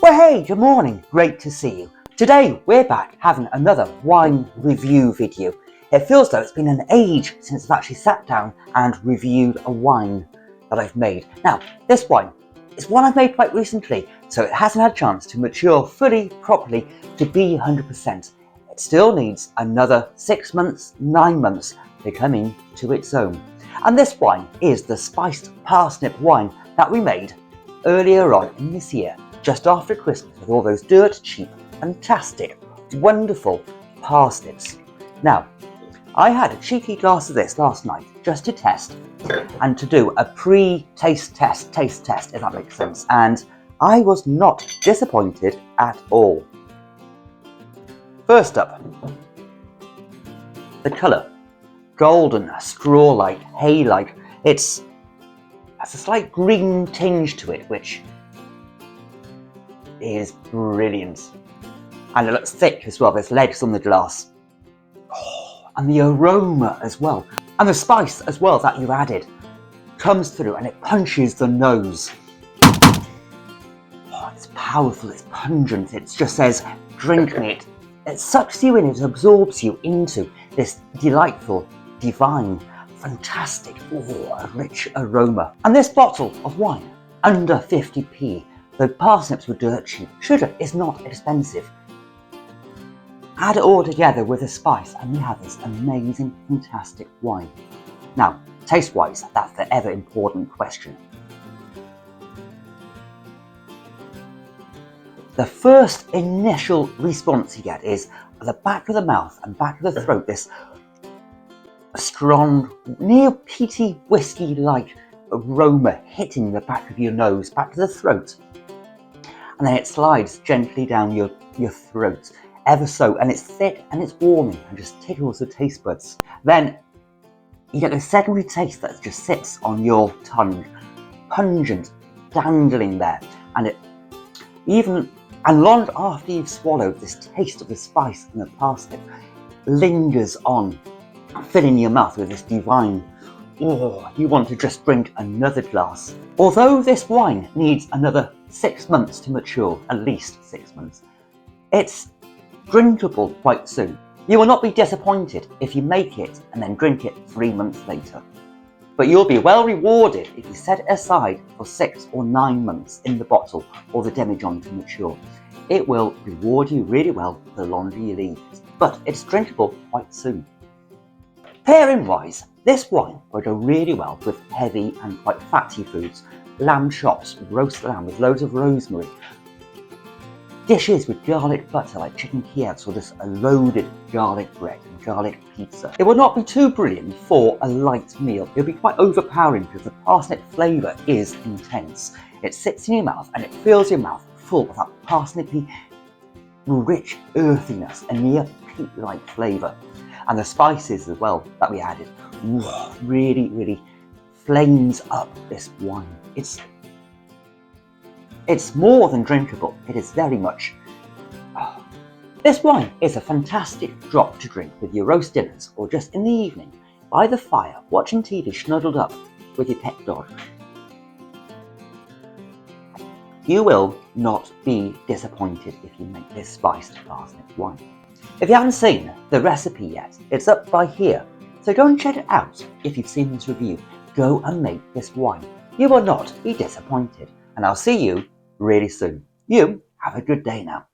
Well, hey, good morning, great to see you. Today we're back having another wine review video. It feels though it's been an age since I've actually sat down and reviewed a wine that I've made. Now, this wine is one I've made quite recently, so it hasn't had a chance to mature fully, properly, to be 100%. It still needs another 6 months, 9 months to come into its own. And this wine is the spiced parsnip wine that we made earlier on in this year, just after Christmas, with all those dirt cheap, fantastic, wonderful parsnips. Now, I had a cheeky glass of this last night just to test and to do a pre-taste test, if that makes sense, and I was not disappointed at all. First up, the colour. Golden, straw-like, hay-like. It has a slight green tinge to it, which is brilliant. And it looks thick as well, there's legs on the glass. Oh, and the aroma as well. And the spice as well that you added comes through and it punches the nose. Oh, it's powerful, it's pungent, it just says, drink me. It sucks you in, it absorbs you into this delightful, divine, fantastic, rich aroma. And this bottle of wine, under 50p, though parsnips were dirt cheap, sugar is not expensive. Add it all together with the spice and you have this amazing, fantastic wine. Now, taste-wise, that's the ever important question. The first initial response you get is at the back of the mouth and back of the throat, this strong, near peaty whiskey-like aroma hitting the back of your nose, back to the throat. And then it slides gently down your throat, ever so, and it's thick and it's warming and just tickles the taste buds. Then you get a secondary taste that just sits on your tongue, pungent, dangling there, and long after you've swallowed, this taste of the spice and the parsnip lingers on, filling your mouth with this divine, you want to just drink another glass. Although this wine needs another 6 months to mature, at least 6 months, it's drinkable quite soon. You will not be disappointed if you make it and then drink it 3 months later. But you'll be well rewarded if you set it aside for 6 or 9 months in the bottle or the demijohn to mature. It will reward you really well the longer you leave it, but it's drinkable quite soon. Pairing wise, this wine will go really well with heavy and quite fatty foods. Lamb chops, roast lamb with loads of rosemary. Dishes with garlic butter like chicken Kievs or just a loaded garlic bread and garlic pizza. It will not be too brilliant for a light meal. It'll be quite overpowering because the parsnip flavour is intense. It sits in your mouth and it fills your mouth full of that parsnippy, rich earthiness and near peat-like flavour. And the spices as well that we added really, really flames up this wine. It's more than drinkable. It is very much. This wine is a fantastic drop to drink with your roast dinners or just in the evening by the fire watching TV snuggled up with your pet dog. You will not be disappointed if you make this spiced parsnip wine. If you haven't seen the recipe yet, it's up by here, so go and check it out. If you've seen this review, go and make this wine. You will not be disappointed, and I'll see you really soon. You have a good day now.